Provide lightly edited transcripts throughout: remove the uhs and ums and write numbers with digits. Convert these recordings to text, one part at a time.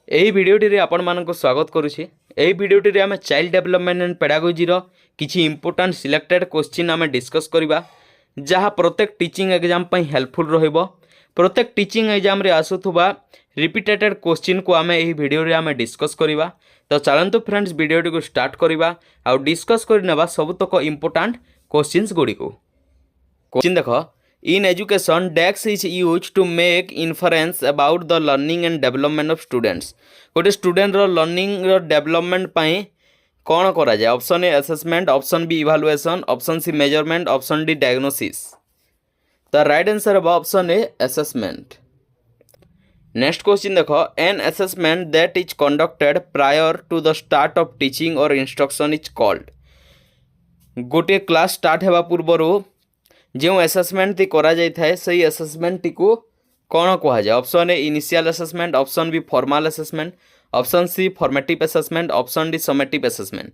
ଏହି ଭିଡ଼ିଓଟିରେ ଆପଣମାନଙ୍କୁ ସ୍ୱାଗତ କରୁଛି। ଏହି ଭିଡ଼ିଓଟିରେ ଆମେ ଚାଇଲ୍ଡ ଡେଭଲପमेଣ୍ଟ ଆଣ୍ଡ ପେଡାଗୋଜିର କିଛି ଇମ୍ପୋର୍ଟାଣ୍ଟ ସିଲେକ୍टेଡ୍ क्वेश्चन ଆମେ डिस्कस କରିବା ଯାହା ପ୍ରତ୍ୟେକ टीचिंग एग्जाम ପାଇଁ ହେଲ୍ପଫୁଲ୍ ରହିବ। प्रत्येक टीचिंग एग्जाम रे आସୁଥିବା रिपीटेटेड क्वेश्चन को आमे ଏହି ଭିଡ଼ିଓରେ ଆମେ डिस्कस କରିବା। तो चलନ୍ତୁ फ्रेंड्स भिडियोटी को स्टार्ट करवा आउ डिस्कस करनेबा सबुतक इम्पोर्टाट क्वेश्चंस गुड़ी को। क्वेश्चन देख, in education test is use to make inference about the learning and development of students. गोटे स्टूडेंट रो लर्निंग रो डेवलपमेंट पाई कौन करा जाए? Option A assessment, option B evaluation, option C measurement, option D diagnosis. The right answer है option A assessment. Next question देखो, an assessment that is conducted prior to the start of teaching और instruction is called. गोटे class start होगा पूर्वर जो assessment T करा जाय थाए सही असेसमेंट टी को कौन कहा जाए? Option A initial assessment, option B formal assessment, option C formative assessment, option D summative assessment.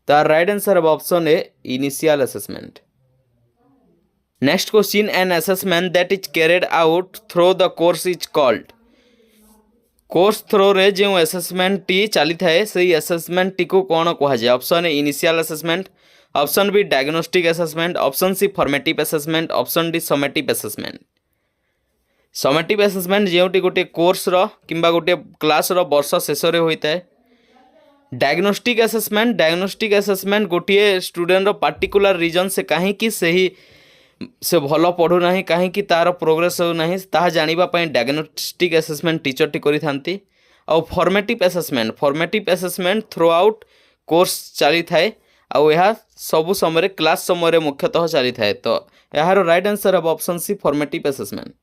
The right answer है option A initial assessment. Next question, an assessment that is carried out through the course is called. Course through रे जो assessment T चली थाए सही assessment T को कौन कहा जाए? Option A initial assessment, option B diagnostic assessment, option C formative assessment, option D summative assessment. Summative assessment जोटी गोटे कोर्स रो किंबा गोटे क्लास रो वर्ष शेष रे होता है। डायग्नोस्टिक असेसमेंट गोटे स्टूडेंट रो पार्टिकुलर रीजन से कहीं से भल पढ़ुना कहीं तार प्रोग्रेस होना ताहा जानिबा पई डायग्नोस्टिक असेसमेंट टीचर टी करि थांती। और formative assessment through out course चली थाए आउ यह सबु समय क्लास समय मुख्यतः चली थाए। तो यार राइट आंसर है option C formative assessment.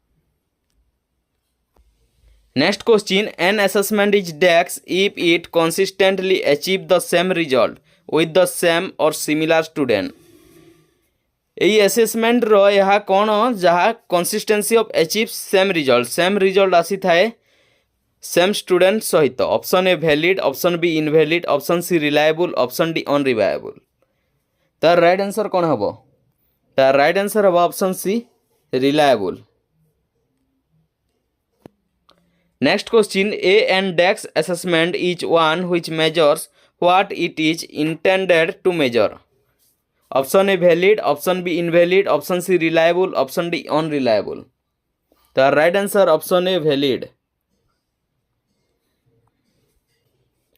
Next question, an assessment is desk if it consistently achieve the same result with the same or similar student. यही असेसमेंट रो यह कौन जहाँ consistency of achieve same result आसी थाए same student सहित। Option A valid, option B invalid, option C reliable, option D unreliable. तार right answer कौन हम? तार राइट आंसर हम option C reliable. Next question, a and test assessment is one which measures what it is intended to measure. Option A valid, option B invalid, option C reliable, option D unreliable. तार right answer option A valid.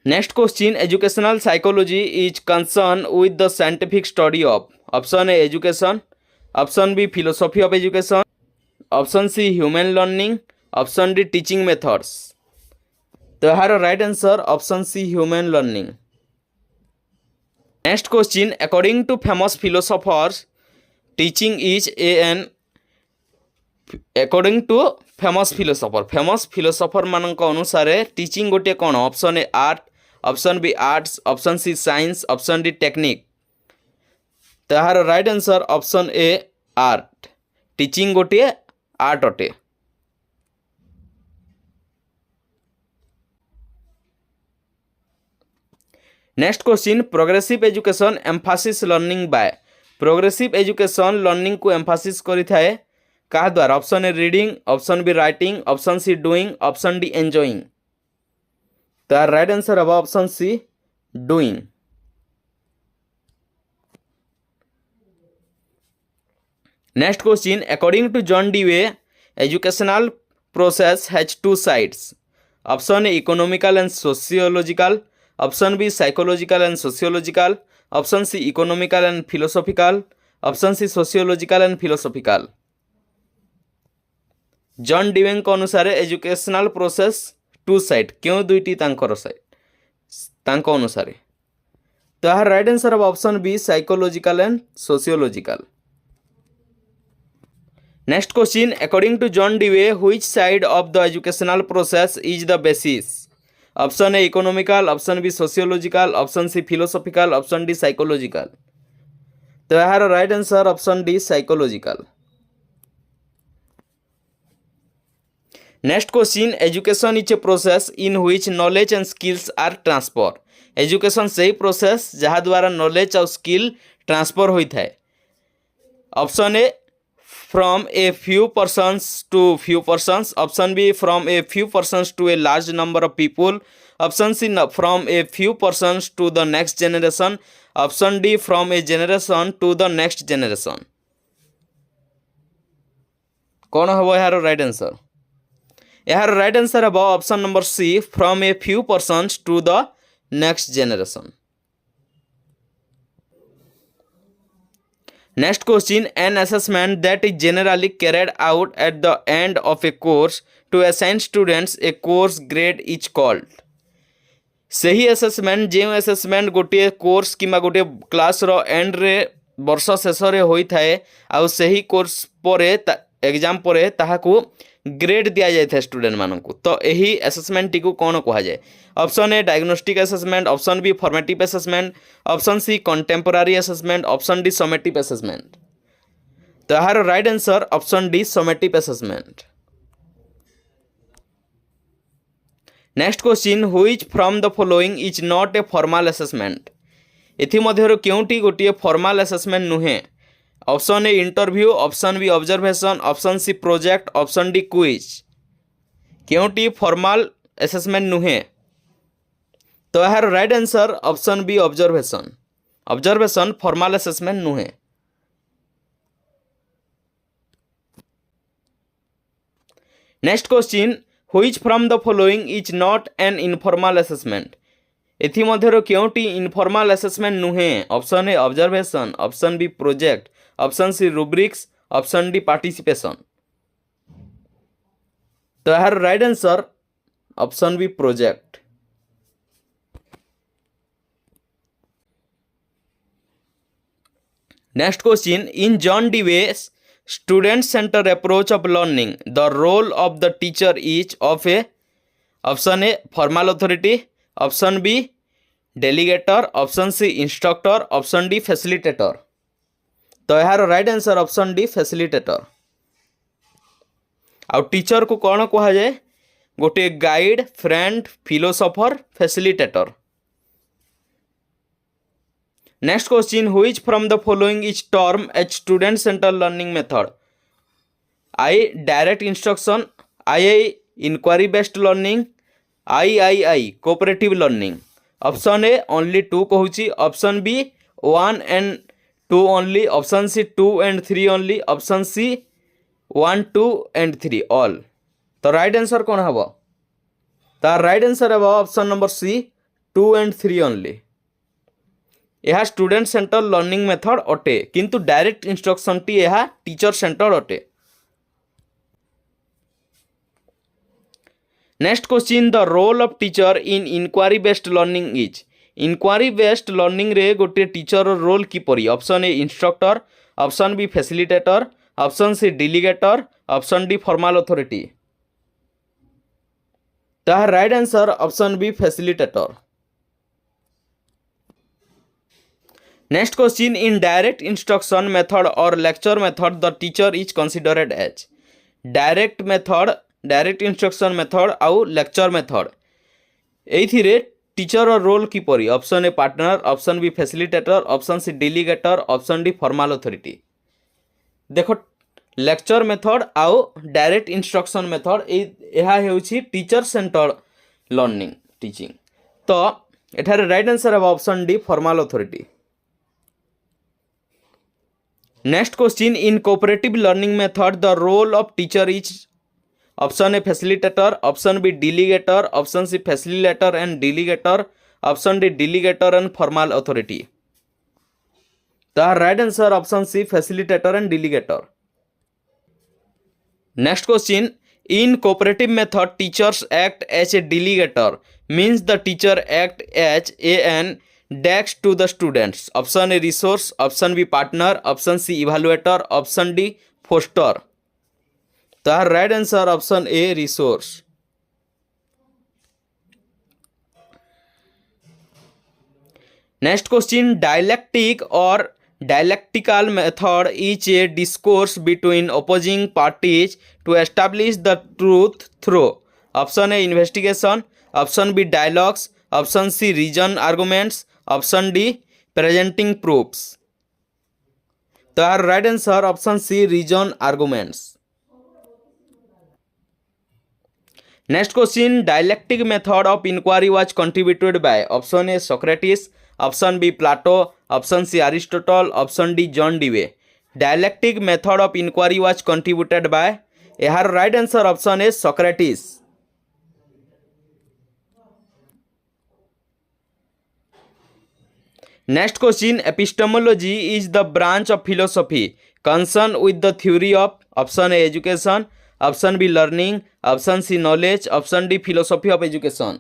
Next question, educational psychology is concern with the scientific study of. Option A education, option B philosophy of education, option C human learning, option D teaching methods. तो यार right answer option C human learning. Next question, according to famous philosophers teaching is an. According to famous philosopher मानक अनुसार teaching गोटे कौन? Option A art, option B arts, option C science, option D technique. तो यार right answer option A art. Teaching गोटे art अटे। Next question, progressive education emphasis learning by. Progressive education learning को emphasis करि थाए कहा द्वारा? Option A reading, option B writing, option C doing, option D enjoying. तो राइट आंसर है option C doing. Next question, according to John Dewey educational process has two sides. Option A economical and sociological, option B psychological and sociological, option C economical and philosophical, option C sociological and philosophical. John Dewey अनुसार educational process to side क्यों दुईटी अनुसार? तो यार right answer of option B psychological and sociological. Next question, according to John Dewey which side of the educational process is the basis. Option A economical, option B sociological, option C philosophical, option D psychological. तो यार right answer option D psychological. Next question, education is a process in which knowledge and skills are transfer. Education से ही process जहाँ द्वारा knowledge और skill transfer होता है। Option A from a few persons to few persons, option B from a few persons to a large number of people, option C from a few persons to the next generation, option D from a generation to the next generation। कौन हम यार right answer? यार right answer हम option number C from a few persons to the next generation. Next question, an assessment that is generally carried out at the end of a course to assign students a course grade is called. सही assessment जो assessment गोटे course कि गोटे class रो end रे वर्ष शेष होता है आउ सही कोर्स पर एग्जाम पर ताहाकू ग्रेड दि जाए स्टूडेंट मानक। तो यही असेसमेंट टी कौन कहुए? Option A diagnostic assessment, option B formative assessment, option C contemporary assessment, option D summative assessment. तो यार right answer option D summative assessment. Next question, which from the following is not a formal assessment. एथमध्य क्योंटी गोटे formal assessment नुहे? Option A interview, option B observation, option C project, option D quiz. क्योंटी formal assessment नुहे? तो यार right answer option B observation. Observation formal assessment नुहे। Next question, which from the following is not an informal assessment. एथमध्य क्योंटी informal assessment नुहे? Option A observation, option B project, option C rubrics, option D participation. तो यार right answer option B project. Next question, in John Dewey's student centre approach of learning the role of the teacher is of a, option A formal authority, option B delegator, option C instructor, option D facilitator. तो यार right answer option D facilitator. आउ teacher को कौन कहुए? गोटे guide, friend, philosopher, facilitator. Next question, which from the following is term as student centre learning method? I direct instruction, I inquiry based learning, I cooperative learning. Option A only two कहूँ, option B 1 and 2 only, option C 2 and 3 only, option C 1, 2 and 3 all. तो right answer कौन हम? तार right answer हम option number C 2 and 3 only. यह student centre learning method अटे किंतु direct instruction टी यह टीचर सेंटर अटे। Next question, the role of teacher in inquiry based learning is. Inquiry based learning रे गोटे टीचर रोल किपरि? Option A instructor, option B facilitator, option C delegator, option D formal authority. तो right answer option B facilitator. Next question, in direct instruction method or lecture method the teacher is considered as. Direct method, direct instruction method आउ lecture method एथिरे teacher role किपरि? Option A partner, option B facilitator, option C delegator, option D formal authority. देखो lecture method आउ direct instruction method यह होछि teacher centre learning teaching. तो एठारे right answer है option D formal authority. Next question, in cooperative learning method the role of teacher is. Option A facilitator, option B delegator, option C facilitator and delegator, option D delegator and formal authority. तो right answer option C facilitator and delegator. Next question, in cooperative method teachers act as a delegator means the teacher act as an desk to the students. Option A resource, option B partner, option C evaluator, option D foster. तो right answer option A resource. Next question, dialectic or dialectical method is a discourse between opposing parties to establish the truth through. Option A investigation, option B dialogues, option C reason arguments, option D presenting proofs. तो यार right answer option C reason arguments. Next question dialectic method of inquiry was contributed by option A Socrates, option B Plato, option C Aristotle, option D John Dewey. Dialectic method of inquiry was contributed by, यार right answer option A Socrates. Next question epistemology is the branch of philosophy concern with the theory of option A education, option B learning, option C knowledge, option D philosophy of education.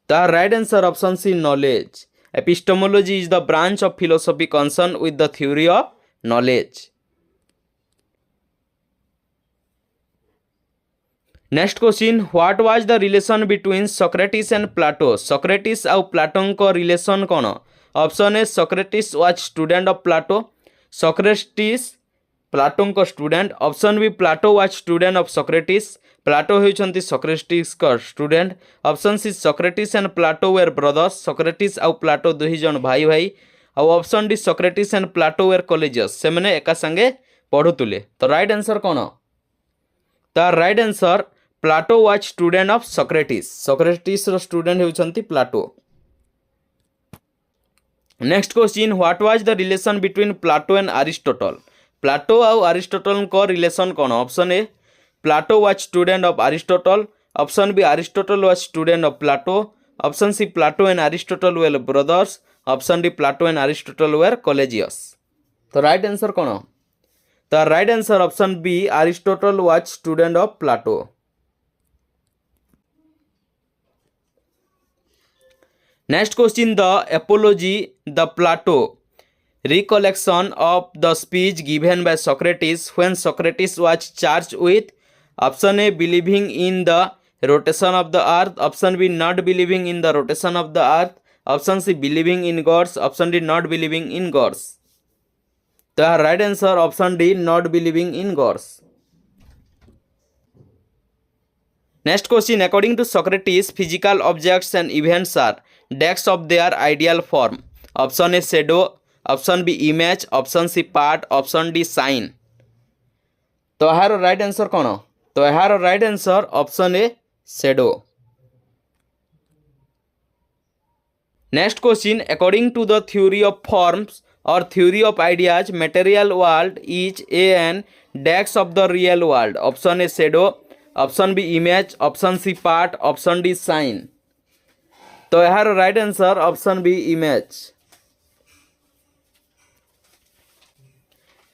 The right answer option C knowledge. Epistemology is the branch of philosophy concern with the theory of knowledge. Next question what was the relation between Socrates and Plato. Socrates आउ Plato को relation कौन। Option A Socrates was student of Plato, Socrates Plato को student. Option B Plato was student of Socrates, Plato होइछंती Socrates को student. Option C Socrates and Plato were brothers, Socrates आउ Plato दुही जन भाई भाई। आउ option D Socrates and Plato were colleagues, से मैंने एका संगे पढ़ुतुले। तो राइट आंसर कौन। तो right answer Plato was student of Socrates, Socrates रो स्टूडेंट होइछंती Plato. Next question what was the relation between Plato and Aristotle. Plato आउ अरिस्टोटल को रिलेशन कौन। Option A Plato was student of Aristotle, option B Aristotle was student of Plato, option C Plato and Aristotle were brothers, option D Plato and Aristotle were colleagues. तो right answer कौन। तो right answer option B Aristotle was student of Plato. Next question the apiology the Plato recollection of the speech given by Socrates when Socrates was charged with option A believing in the rotation of the earth, option B not believing in the rotation of the earth, option C believing in gods, option D not believing in gods। तो right answer option D not believing in gods. Next question according to Socrates physical objects and events are dash of their ideal form. Option A shadow, option B image, option C part, option D sign. तो यार right answer कौन। तो यार right answer option A shadow. Next question according to the theory of forms or theory of ideas material world is a an dash of the real world. Option A shadow, option B image, option C part, option D sign. तो यार right answer option B image.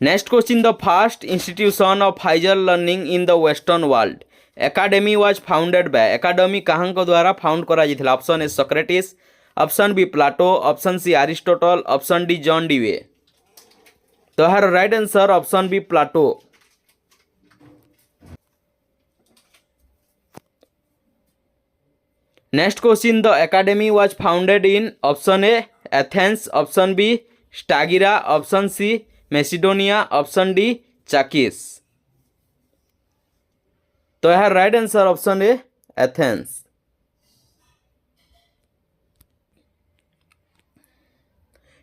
Next question the first institution of higher learning in the western world academy was founded by. Academy कहाँ को द्वारा found करा जाइथिला। Option A Socrates, option B Plato, option C Aristotle, option D John Dewey. तो यार right answer option B Plato. Next question the academy was founded in option A Athens, option B Stagira, option C Macedonia, option D Chalcis. तो यह right answer option A Athens.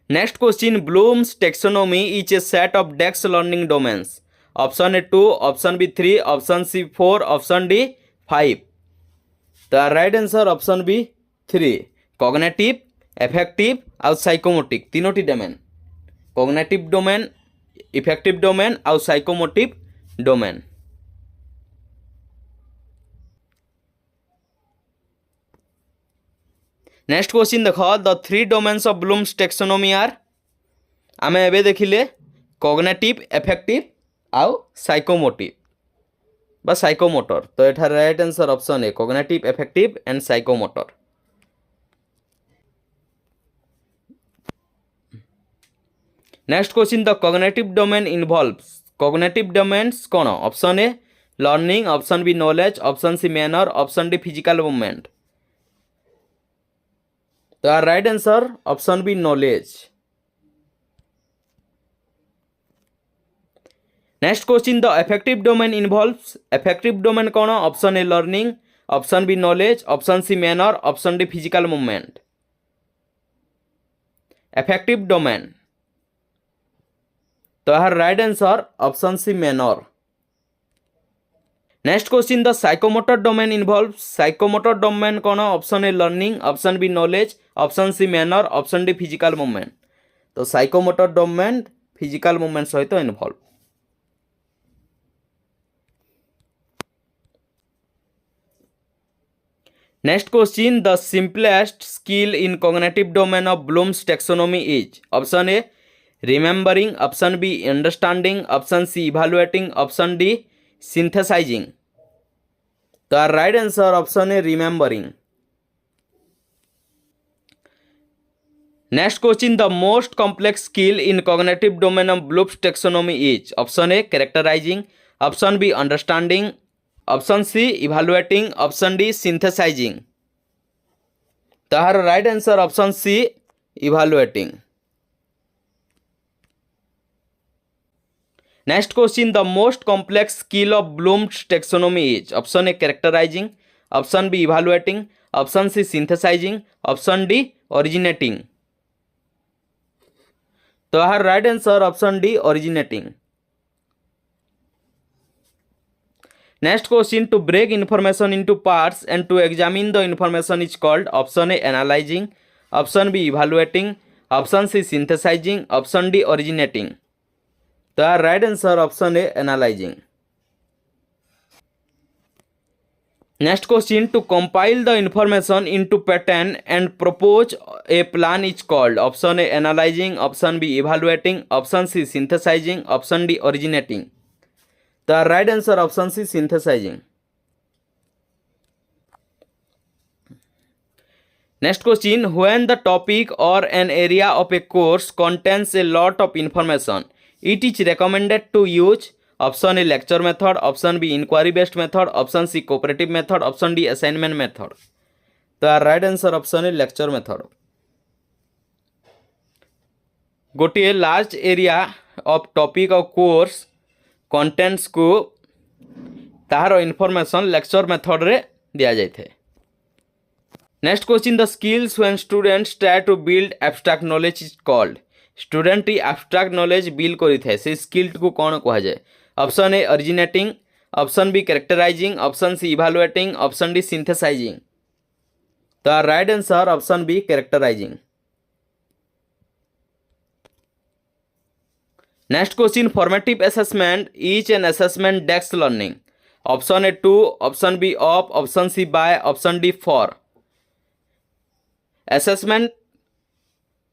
Next question Bloom's taxonomy is a set of dash learning domains. Option A 2, option B 3, option C 4, option D 5। तो right answer option B 3 cognitive, affective और psychomotor तीनोटी domain. Cognitive domain, affective domain और psychomotive domain. Next question देख the 3 domains of blooms taxonomy are. आम एबे देखिले cognitive, effective आउ psychomotor बा साइकोमोटर। तो एठार right answer option A cognitive, affective and psychomotor. Next question the cognitive domain involves. Cognitive domains कौन। Option A learning, option B knowledge, option C manner, option D physical movement. तो right answer option B knowledge. Next question the affective domain involves. Affective domain कौन। Option A learning, option B knowledge, option C manner, option D physical movement. Affective domain. तो यार right answer option C manner. Next question the psychomotor domain involve psychomotor domain कौन option A learning option B knowledge option C manner option D physical movement. तो psychomotor domain physical movement सहित involve. Next question the simplest skill in cognitive domain of Bloom's taxonomy is option A remembering option B understanding option C evaluating option D synthesising. तो right answer option A remembering. Next question the most complex skill in cognitive domain of Bloom's taxonomy is option A characterising option B understanding option C evaluating option D synthesising. तो right answer option C evaluating. Next question the most complex skill of Bloom's taxonomy is option A characterising option B evaluating option C synthesising option D originating. तो right answer option D originating. Next question to break information into parts and to examine the information is called option A analysing option B evaluating option C synthesising option D originating. तो right answer option A analysing. Next question to compile the information into pattern and propose a plan is called option A analysing option B evaluating option C synthesising option D originating. तो right answer option C synthesising. Next question when the topic or an area of a course contains a lot of information it is recommended to use option A lecture method option B inquiry based method option C cooperative method option D assignment method. तो right answer option A lecture method. गोटे large area of topic of course contents को तार information lecture method रे दिया जाए थे। Next question the skills when students try to build abstract knowledge is called student abstract knowledge build करी थे से स्किल को कौन कहा जाए option A originating option B characterising option C evaluating option D synthesising. तो right answer option B characterising. Next question formative assessment is an assessment dash learning option A to option B of option C by option D for. Assessment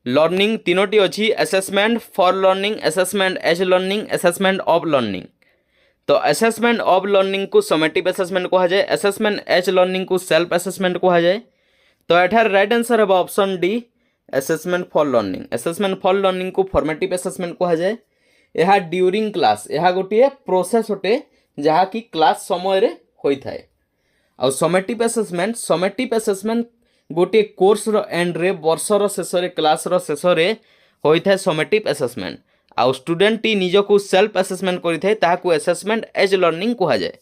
learning तीनोटी अच्छी assessment for learning assessment as learning assessment of learning. तो assessment of learning को summative assessment कहा जाए assessment as learning को self assessment कहा जाए। तो एठार राइट आंसर है option D assessment for learning. Assessment for learning को फॉर्मेटिव असेसमेंट कहा जाए। यह ड्यूरिंग क्लास यह गोटे प्रोसेस अटे जहाँकि क्लास समय रे होता है। और समेटिव असेसमेंट गोटे कोर्स रो एंड रे वर्षर शेष क्लास रो शेष होता है समेटिव असेसमेंट। आउ स्टूडेंट टी निज को सेल्फ असेसमेंट करिथाय ताहाकु असेसमेंट एज लर्निंग कहा जाए।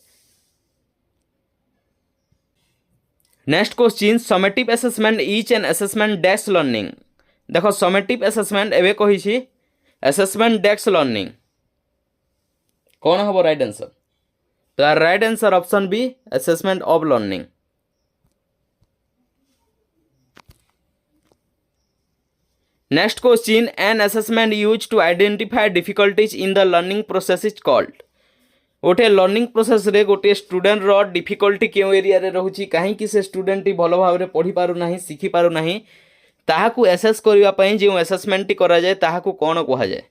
Next question summative assessment is an assessment dash learning. देखो समेटिव असेसमेंट एवं कही असेसमेंट डेस्क लर्निंग कौन हम राइट आंसर। तो right answer option B assessment of learning. Next question an assessment use to identify difficulties in the learning process is called. गोटे learning process रे गोटे student रो difficulty क्यों area रे रहउची कहीं से स्टूडेंट भल भाव में पढ़ी पारु नाही शिखी पारु नाही ताहाकु एसेस करिवा पई जे असेसमेंट करा जाए ताहाकु कोन कहा जाए।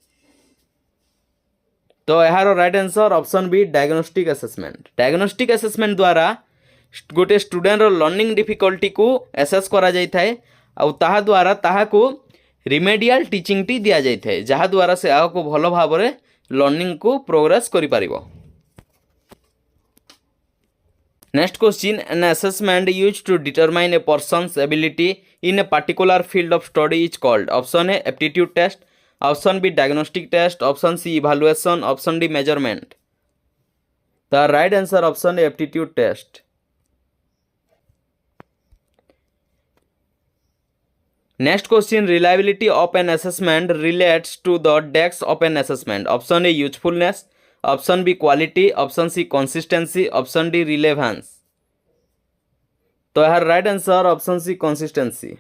तो यार right answer option B diagnostic assessment. Diagnostic assessment द्वारा गोटे स्टूडेंट रो लर्निंग डिफिकल्टी को एसेस करा जाय थाए आ ताहा द्वारा ताहाकु रिमेडियल टीचिंग टी दिया जाय थाए जहा द्वारा से आको भल भाव में लर्निंग को प्रोग्रेस करि पारिबो। Next question an assessment use to determine a person's ability in a particular field of study is called. Option A aptitude test option B diagnostic test option C evaluation option D measurement. The right answer option A aptitude test. Next question, reliability of an assessment relates to the dash of an assessment. Option A usefulness, option B quality, option C consistency, option D relevance. तो यार right answer option C consistency.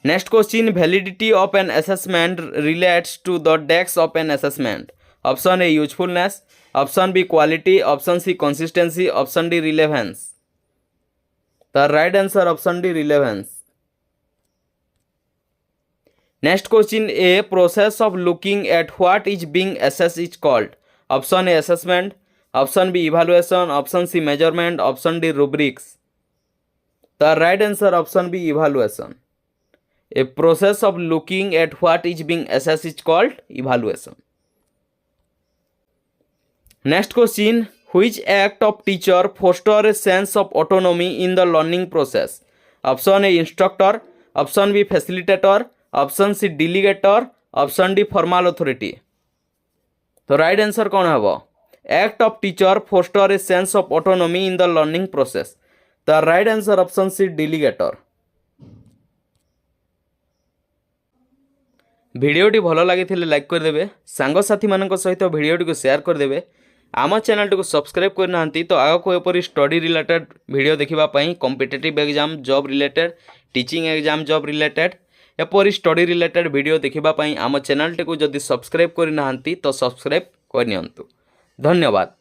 Next question, validity of an assessment relates to the dash of an assessment. Option A usefulness, option B quality, option C consistency, option D relevance. तो right answer option D relevance. Next question, a process of looking at what is being assessed is called. Option A assessment, option B evaluation, option C measurement, option D rubrics. तो right answer option B evaluation. A process of looking at what is being assessed is called evaluation. Next question, which act of teacher foster a sense of autonomy in the learning process? Option A instructor, option B facilitator, option C delegator, option D formal authority. तो right answer कौन है? Act of teacher foster a sense of autonomy in the learning process. तो right answer option C delegator. भिडियोटी भल लगी like करदे, सांगसाथी मान सहित भिडियोटी को शेयर करदे। आम चैनल को सब्सक्राइब करना तो आगक एपरी स्टडी रिलेटेड भिडियो देखापी competitive exam job related, teaching exam job related एपरी स्टडी रिलेटेड भिडियो देखापी आम चैनल को जदि सब्सक्राइब करना तो सब्सक्राइब करनी। धन्यवाद।